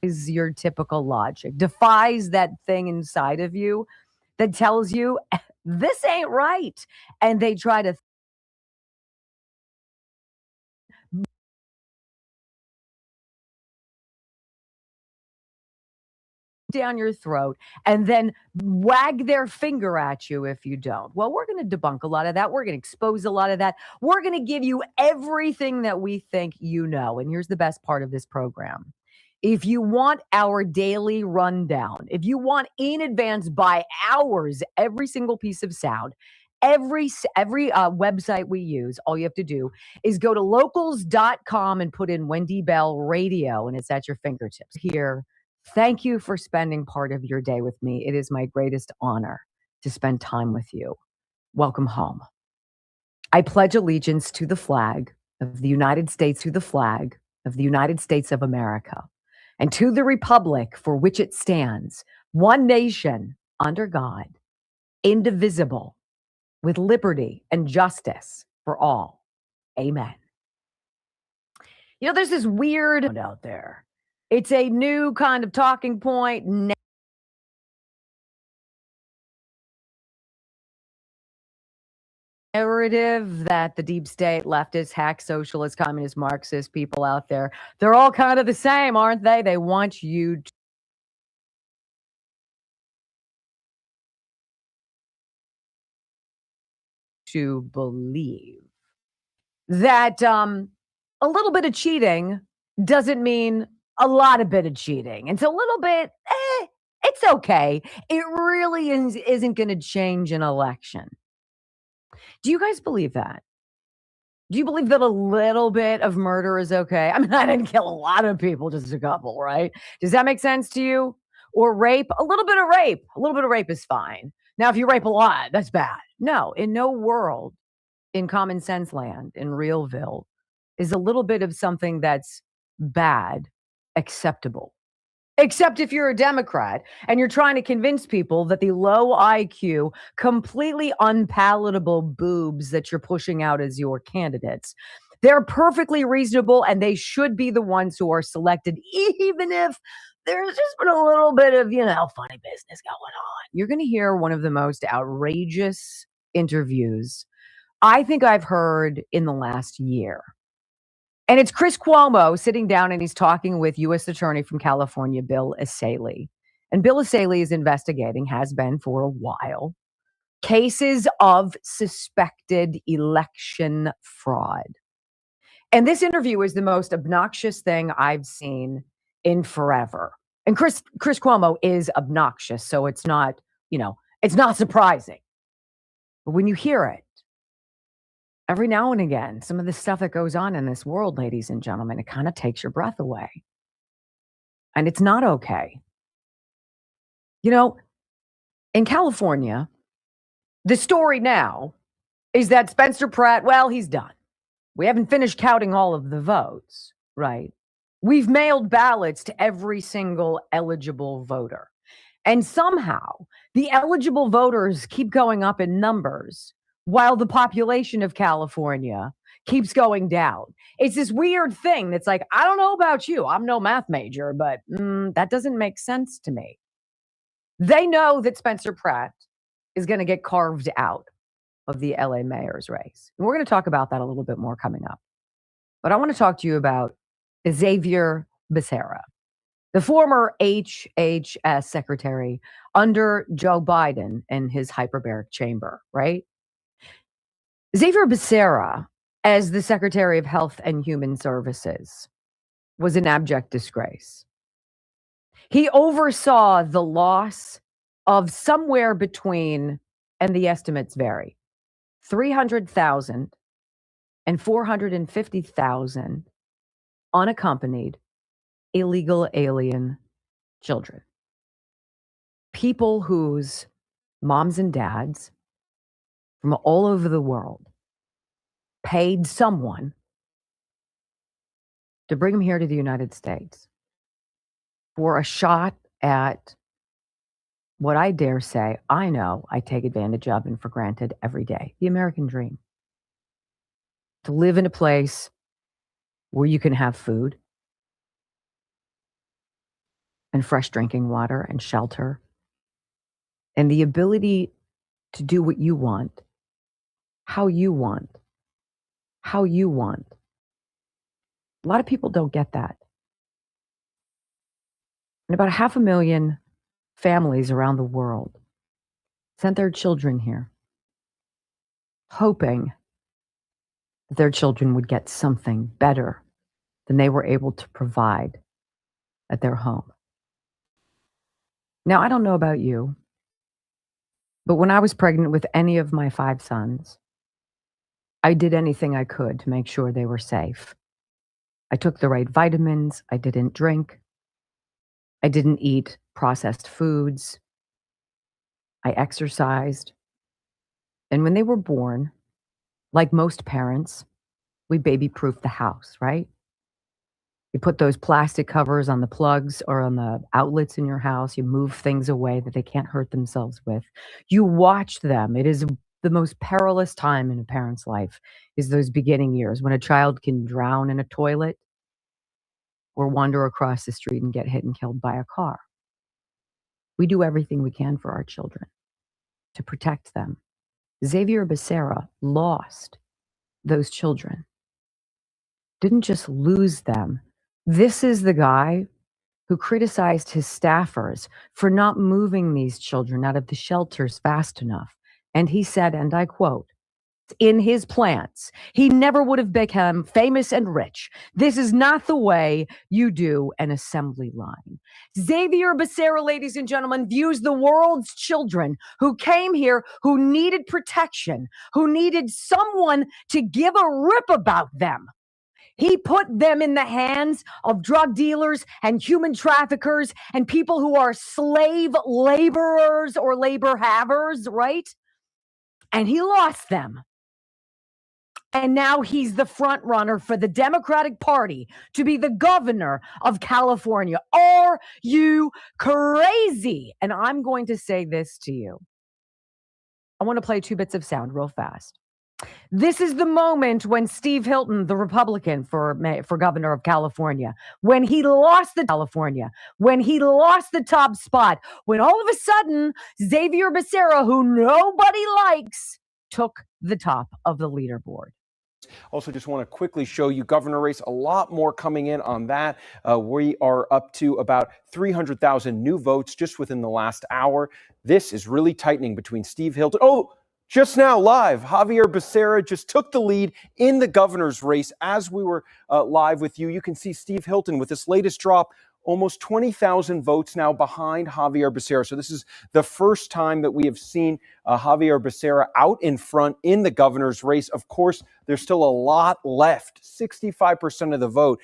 Is your typical logic. Defies that thing inside of you that tells you this ain't right. And they try to down your throat and then wag their finger at you if you don't. Well, we're going to debunk a lot of that. We're going to expose a lot of that. We're going to give you everything that we think you know. And here's the best part of this program. If you want our daily rundown, if you want in advance by hours, every single piece of sound, every website we use, all you have to do is go to locals.com and put in Wendy Bell Radio, and it's at your fingertips. Here, thank you for spending part of your day with me. It is my greatest honor to spend time with you. Welcome home. I pledge allegiance to the flag of the United States, to the flag of the United States of America, and to the republic for which it stands, one nation, under God, indivisible, with liberty and justice for all. Amen. You know, there's this weird out there. It's a new kind of talking point. Narrative that the deep state, leftist, hack, socialist, communist, Marxist people out there, they're all kind of the same, aren't they? They want you to believe that a little bit of cheating doesn't mean a lot of bit of cheating. It's a little bit, it's okay. It really isn't going to change an election. Do you guys believe that? Do you believe that a little bit of murder is okay? I mean, I didn't kill a lot of people, just a couple, right? Does that make sense to you? Or rape? A little bit of rape. A little bit of rape is fine. Now, if you rape a lot, that's bad. No, in no world, in common sense land, in Realville, is a little bit of something that's bad acceptable. Except if you're a Democrat and you're trying to convince people that the low IQ, completely unpalatable boobs that you're pushing out as your candidates, they're perfectly reasonable and they should be the ones who are selected, even if there's just been a little bit of, funny business going on. You're going to hear one of the most outrageous interviews I think I've heard in the last year. And it's Chris Cuomo sitting down and he's talking with U.S. Attorney from California, Bill Asaley. And Bill Asaley is investigating, has been for a while, cases of suspected election fraud. And this interview is the most obnoxious thing I've seen in forever. And Chris Cuomo is obnoxious, so it's not, it's not surprising. But when you hear it, Every now and again, some of the stuff that goes on in this world, ladies and gentlemen, it kind of takes your breath away. And it's not okay. You know, in California, the story now is that Spencer Pratt, well, he's done. We haven't finished counting all of the votes, right? We've mailed ballots to every single eligible voter. And somehow the eligible voters keep going up in numbers while the population of California keeps going down. It's this weird thing that's like, I don't know about you. I'm no math major, but that doesn't make sense to me. They know that Spencer Pratt is going to get carved out of the LA mayor's race. And we're going to talk about that a little bit more coming up. But I want to talk to you about Xavier Becerra, the former HHS secretary under Joe Biden in his hyperbaric chamber, right? Xavier Becerra, as the Secretary of Health and Human Services, was an abject disgrace. He oversaw the loss of somewhere between, and the estimates vary, 300,000 and 450,000 unaccompanied illegal alien children. People whose moms and dads from all over the world paid someone to bring them here to the United States for a shot at what I dare say I know I take advantage of and for granted every day, the American dream. To live in a place where you can have food and fresh drinking water and shelter and the ability to do what you want, how you want, how you want. A lot of people don't get that. And about 500,000 families around the world sent their children here, hoping that their children would get something better than they were able to provide at their home. Now, I don't know about you, but when I was pregnant with any of my 5 sons, I did anything I could to make sure they were safe. I took the right vitamins. I didn't drink. I didn't eat processed foods. I exercised. And when they were born, like most parents, we baby-proofed the house, right? You put those plastic covers on the plugs or on the outlets in your house. You move things away that they can't hurt themselves with. You watch them. It is the most perilous time in a parent's life is those beginning years when a child can drown in a toilet or wander across the street and get hit and killed by a car. We do everything we can for our children to protect them. Xavier Becerra lost those children. Didn't just lose them. This is the guy who criticized his staffers for not moving these children out of the shelters fast enough. And he said, and I quote, in his plans, he never would have become famous and rich. This is not the way you do an assembly line. Xavier Becerra, ladies and gentlemen, views the world's children who came here, who needed protection, who needed someone to give a rip about them. He put them in the hands of drug dealers and human traffickers and people who are slave laborers or labor havers, right? And he lost them. And now he's the front runner for the Democratic Party to be the governor of California. Are you crazy? And I'm going to say this to you. I want to play 2 bits of sound real fast. This is the moment when Steve Hilton, the Republican for governor of California, when he lost the top spot, when all of a sudden Xavier Becerra, who nobody likes, took the top of the leaderboard. Also, just want to quickly show you governor race. A lot more coming in on that. We are up to about 300,000 new votes just within the last hour. This is really tightening between Steve Hilton. Oh, just now live, Xavier Becerra just took the lead in the governor's race as we were live with you. You can see Steve Hilton with this latest drop almost 20,000 votes now behind Javier Becerra. So this is the first time that we have seen Javier Becerra out in front in the governor's race. Of course, there's still a lot left. 65% of the vote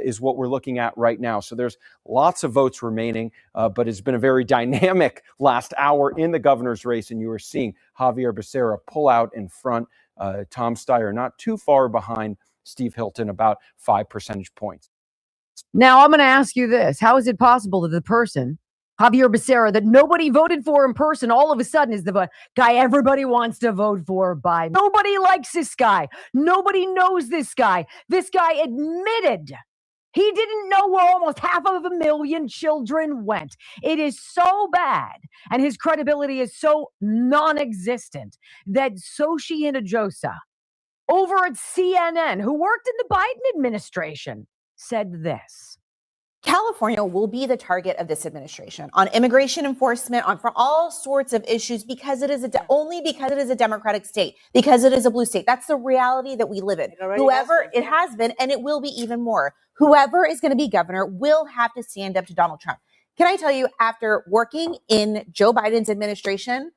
is what we're looking at right now. So there's lots of votes remaining, but it's been a very dynamic last hour in the governor's race, and you are seeing Javier Becerra pull out in front. Tom Steyer not too far behind Steve Hilton, about 5 percentage points. Now, I'm going to ask you this. How is it possible that the person, Javier Becerra, that nobody voted for in person, all of a sudden is the guy everybody wants to vote for by? Nobody likes this guy. Nobody knows this guy. This guy admitted he didn't know where almost 500,000 children went. It is so bad, and his credibility is so non-existent that Xochitl Hinojosa over at CNN, who worked in the Biden administration, said this. California will be the target of this administration on immigration enforcement, for all sorts of issues, because it is only because it is a Democratic state, because it is a blue state. That's the reality that we live in. It has been, and it will be even more. Whoever is going to be governor will have to stand up to Donald Trump. Can I tell you, after working in Joe Biden's administration,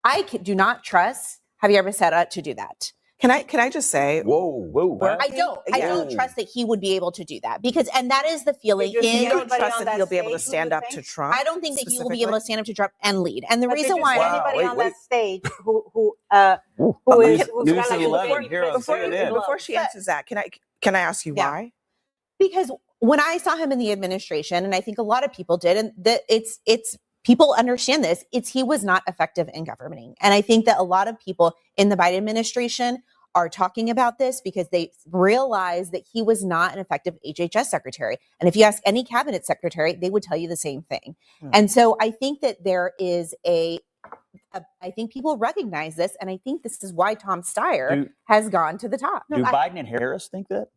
I do not trust Javier Becerra to do that. Can I just say, whoa. I don't trust that he would be able to do that, and that is the feeling. You don't trust that he'll be able to stand up to Trump? I don't think that he will be able to stand up to Trump and lead. And the reason why anybody on that stage who before she answers that, can I ask you why? Because when I saw him in the administration, and I think a lot of people did, and that it's people understand this, he was not effective in governing. And I think that a lot of people in the Biden administration are talking about this because they realize that he was not an effective HHS secretary. And if you ask any cabinet secretary, they would tell you the same thing. And so I think that there is I think people recognize this, and I think this is why Tom Steyer has gone to the top. Do Biden and Harris think that?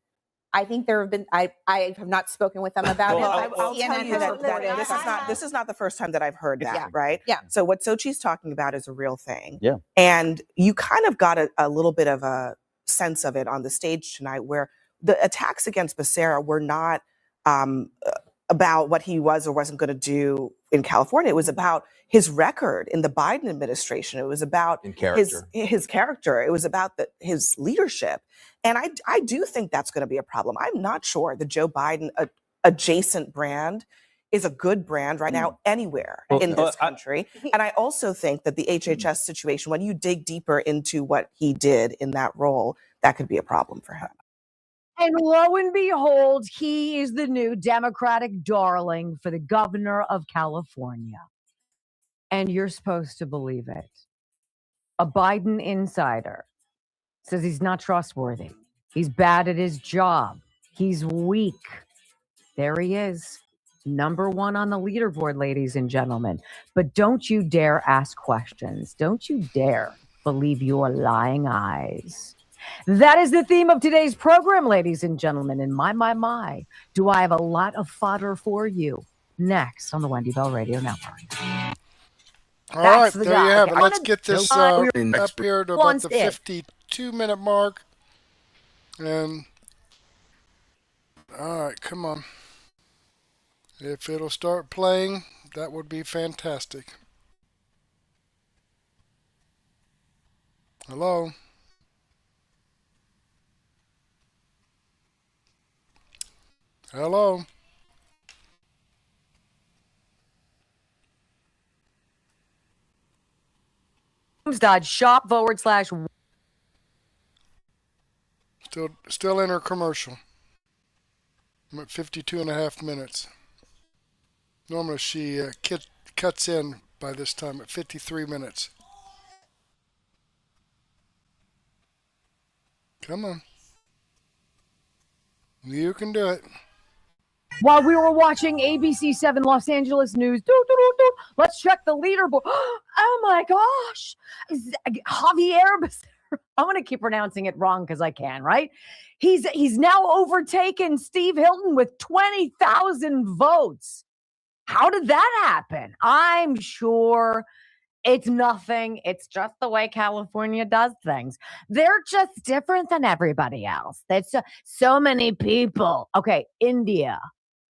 I think there have been, I have not spoken with them about it. I'll tell you that this is not the first time that I've heard that, right? Yeah. So what Xochitl's talking about is a real thing. Yeah. And you kind of got a little bit of a sense of it on the stage tonight, where the attacks against Becerra were not about what he was or wasn't going to do in California. It was about his record in the Biden administration. It was about his character. It was about his leadership. And I do think that's going to be a problem. I'm not sure the Joe Biden adjacent brand is a good brand right now anywhere in this country. And I also think that the HHS situation, when you dig deeper into what he did in that role, that could be a problem for him. And lo and behold, he is the new Democratic darling for the governor of California. And you're supposed to believe it. A Biden insider says he's not trustworthy. He's bad at his job. He's weak. There he is. Number one on the leaderboard, ladies and gentlemen. But don't you dare ask questions. Don't you dare believe your lying eyes. That is the theme of today's program, ladies and gentlemen. And my, do I have a lot of fodder for you next on the Wendy Bell Radio Network. All right, there you have it. Let's get this up here to about the 52-minute mark. And, all right, come on. If it'll start playing, that would be fantastic. Hello? Hello? Shop / Still in her commercial. I'm at 52.5 minutes. Normally she cuts in by this time at 53 minutes. Come on. You can do it. While we were watching ABC 7 Los Angeles News, let's check the leaderboard. Oh my gosh. Javier Becerra. I'm going to keep pronouncing it wrong because I can, right? He's now overtaken Steve Hilton with 20,000 votes. How did that happen? I'm sure it's nothing. It's just the way California does things. They're just different than everybody else. There's so many people. Okay, India.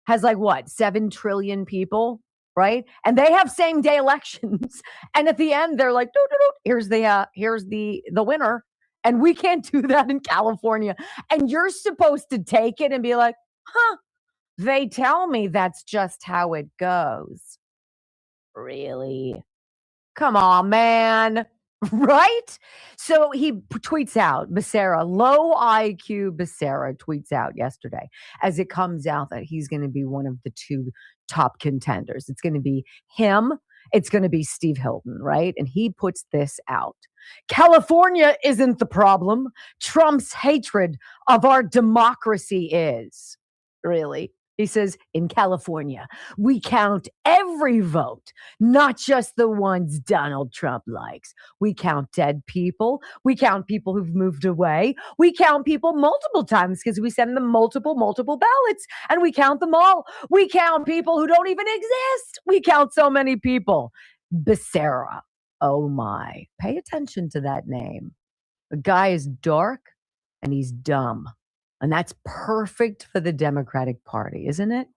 has like what, 7 trillion people, right? And they have same day elections. And at the end, they're like, here's the winner. And we can't do that in California. And you're supposed to take it and be like, huh, they tell me that's just how it goes. Really? Come on, man. Right? So he tweets out, Becerra, low IQ Becerra tweets out yesterday as it comes out that he's going to be one of the 2 top contenders. It's going to be him. It's going to be Steve Hilton, right? And he puts this out. California isn't the problem. Trump's hatred of our democracy is. Really? He says, in California, we count every vote, not just the ones Donald Trump likes. We count dead people. We count people who've moved away. We count people multiple times because we send them multiple ballots, and we count them all. We count people who don't even exist. We count so many people. Becerra. Oh my. Pay attention to that name. The guy is dark and he's dumb. And that's perfect for the Democratic Party, isn't it?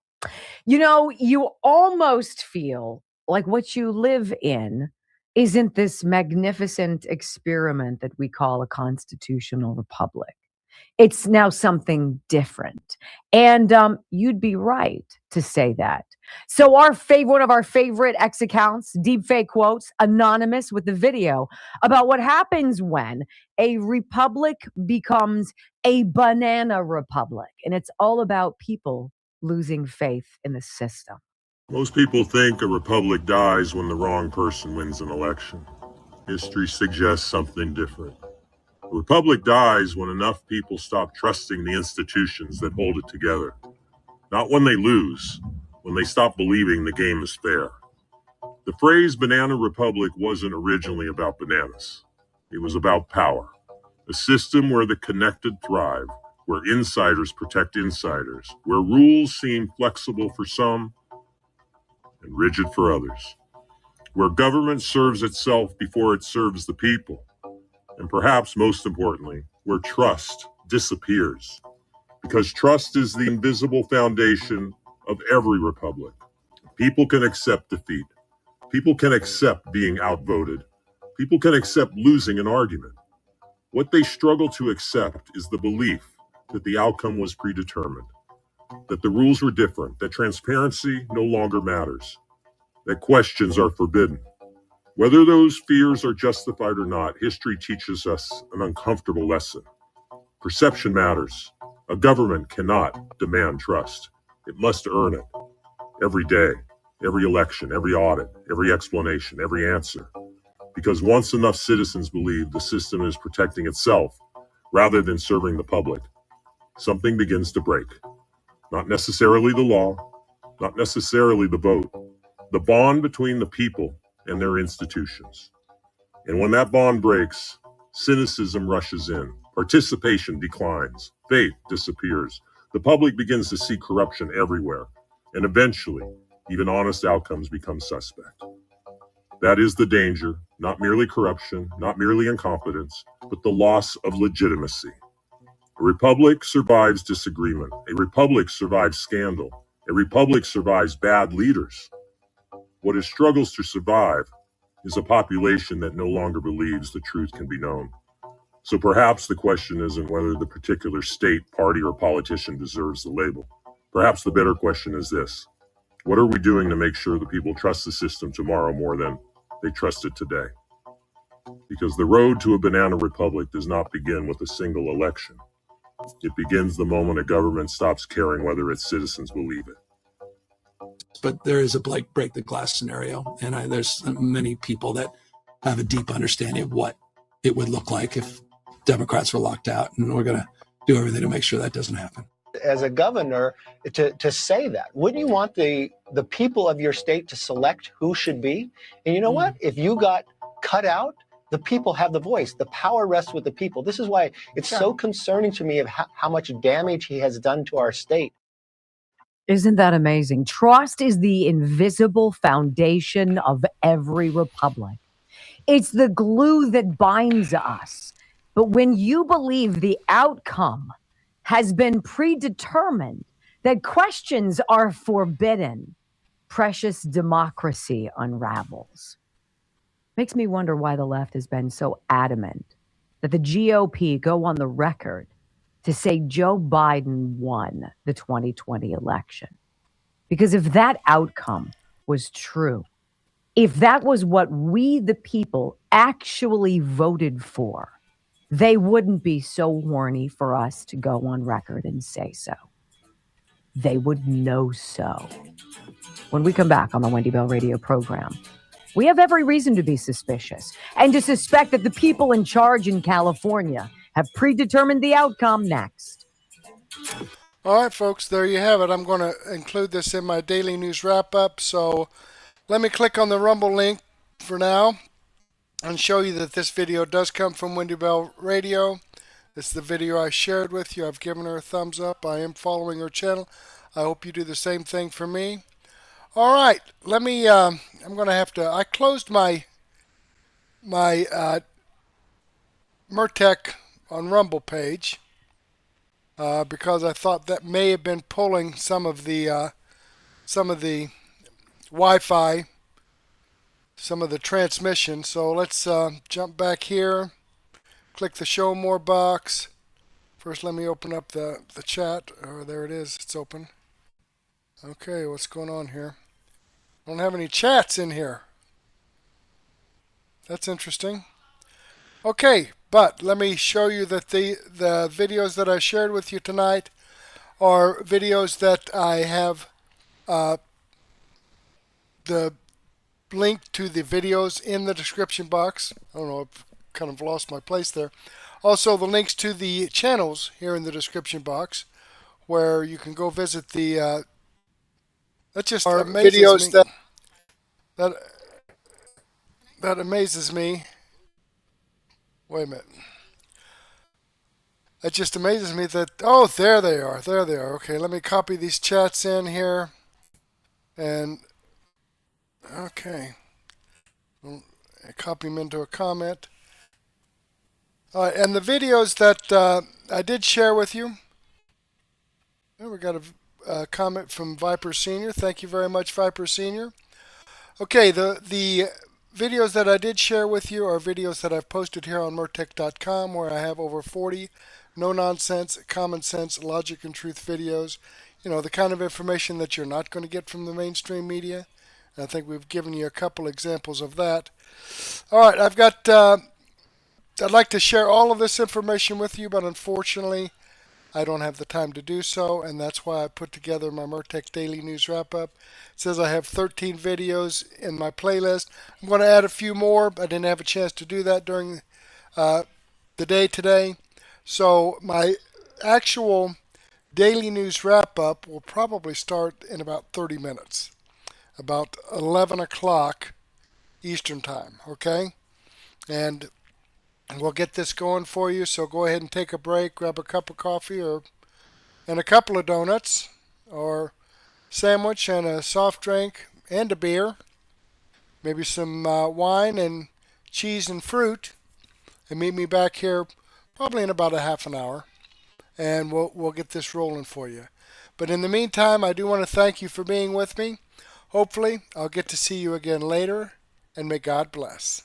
You know, you almost feel like what you live in isn't this magnificent experiment that we call a constitutional republic. It's now something different. And you'd be right to say that. So one of our favorite X accounts, deepfake quotes, anonymous with the video about what happens when a republic becomes a banana republic. And it's all about people losing faith in the system. Most people think a republic dies when the wrong person wins an election. History suggests something different. A republic dies when enough people stop trusting the institutions that hold it together. Not when they lose, when they stop believing the game is fair. The phrase banana republic wasn't originally about bananas. It was about power. A system where the connected thrive, where insiders protect insiders, where rules seem flexible for some and rigid for others, where government serves itself before it serves the people, and perhaps most importantly, where trust disappears. Because trust is the invisible foundation of every republic. People can accept defeat. People can accept being outvoted. People can accept losing an argument. What they struggle to accept is the belief that the outcome was predetermined, that the rules were different, that transparency no longer matters, that questions are forbidden. Whether those fears are justified or not, history teaches us an uncomfortable lesson. Perception matters. A government cannot demand trust. It must earn it. Every day, every election, every audit, every explanation, every answer. Because once enough citizens believe the system is protecting itself rather than serving the public, something begins to break. Not necessarily the law, not necessarily the vote, the bond between the people and their institutions. And when that bond breaks, cynicism rushes in, participation declines, faith disappears, the public begins to see corruption everywhere, and eventually, even honest outcomes become suspect. That is the danger, not merely corruption, not merely incompetence, but the loss of legitimacy. A republic survives disagreement. A republic survives scandal. A republic survives bad leaders. What it struggles to survive is a population that no longer believes the truth can be known. So perhaps the question isn't whether the particular state, party, or politician deserves the label. Perhaps the better question is this: what are we doing to make sure that people trust the system tomorrow more than they trust it today? Because the road to a banana republic does not begin with a single election. It begins the moment a government stops caring whether its citizens believe it. But there is a break the glass scenario, and there's many people that have a deep understanding of what it would look like if Democrats were locked out, and we're going to do everything to make sure that doesn't happen. As a governor, to say that, wouldn't you want the people of your state to select who should be? And you know what? If you got cut out, the people have the voice. The power rests with the people. This is why it's so concerning to me of how much damage he has done to our state. Isn't that amazing? Trust is the invisible foundation of every republic. It's the glue that binds us. But when you believe the outcome has been predetermined, that questions are forbidden, precious democracy unravels. Makes me wonder why the left has been so adamant that the GOP go on the record to say Joe Biden won the 2020 election. Because if that outcome was true, if that was what we, the people, actually voted for, they wouldn't be so horny for us to go on record and say so. They would know so. When we come back on the Wendy Bell radio program, we have every reason to be suspicious and to suspect that the people in charge in California have predetermined the outcome. Next. All right, folks, there you have it. I'm going to include this in my daily news wrap-up. So let me click on the Rumble link for now and show you that this video does come from Wendy Bell Radio. This is the video I shared with you. I've given her a thumbs up. I am following her channel. I hope you do the same thing for me. All right, let me, I'm going to have to, I closed my Murtech on Rumble page because I thought that may have been pulling some of the Wi-Fi, some of the transmission. So let's jump back here, click the show more box. First, let me open up the chat. Oh, there it is. It's open. Okay, what's going on here? I don't have any chats in here. That's interesting. Okay, but let me show you that the videos that I shared with you tonight are videos that I have the link to the videos in the description box. I don't know, I've kind of lost my place there. Also, the links to the channels here in the description box where you can go visit the that just amazes videos me. That amazes me. Wait a minute. It just amazes me that, oh, there they are. There they are. Okay, let me copy these chats in here. And, okay. Copy them into a comment. All right, and the videos that I did share with you. Oh, we got a comment from Viper Senior. Thank you very much, Viper Senior. Okay, the videos that I did share with you are videos that I've posted here on Murtech.com, where I have over 40 no-nonsense, common-sense, logic and truth videos. You know, the kind of information that you're not going to get from the mainstream media. And I think we've given you a couple examples of that. All right, I've got, I'd like to share all of this information with you, but unfortunately, I don't have the time to do so, and that's why I put together my Murtech Daily News Wrap-Up. It says I have 13 videos in my playlist. I'm going to add a few more, but I didn't have a chance to do that during the day today. So my actual Daily News Wrap-Up will probably start in about 30 minutes, about 11 o'clock Eastern Time, okay? And we'll get this going for you, so go ahead and take a break, grab a cup of coffee and a couple of donuts, or sandwich and a soft drink and a beer, maybe some wine and cheese and fruit, and meet me back here probably in about a half an hour, and we'll get this rolling for you. But in the meantime, I do want to thank you for being with me. Hopefully, I'll get to see you again later, and may God bless.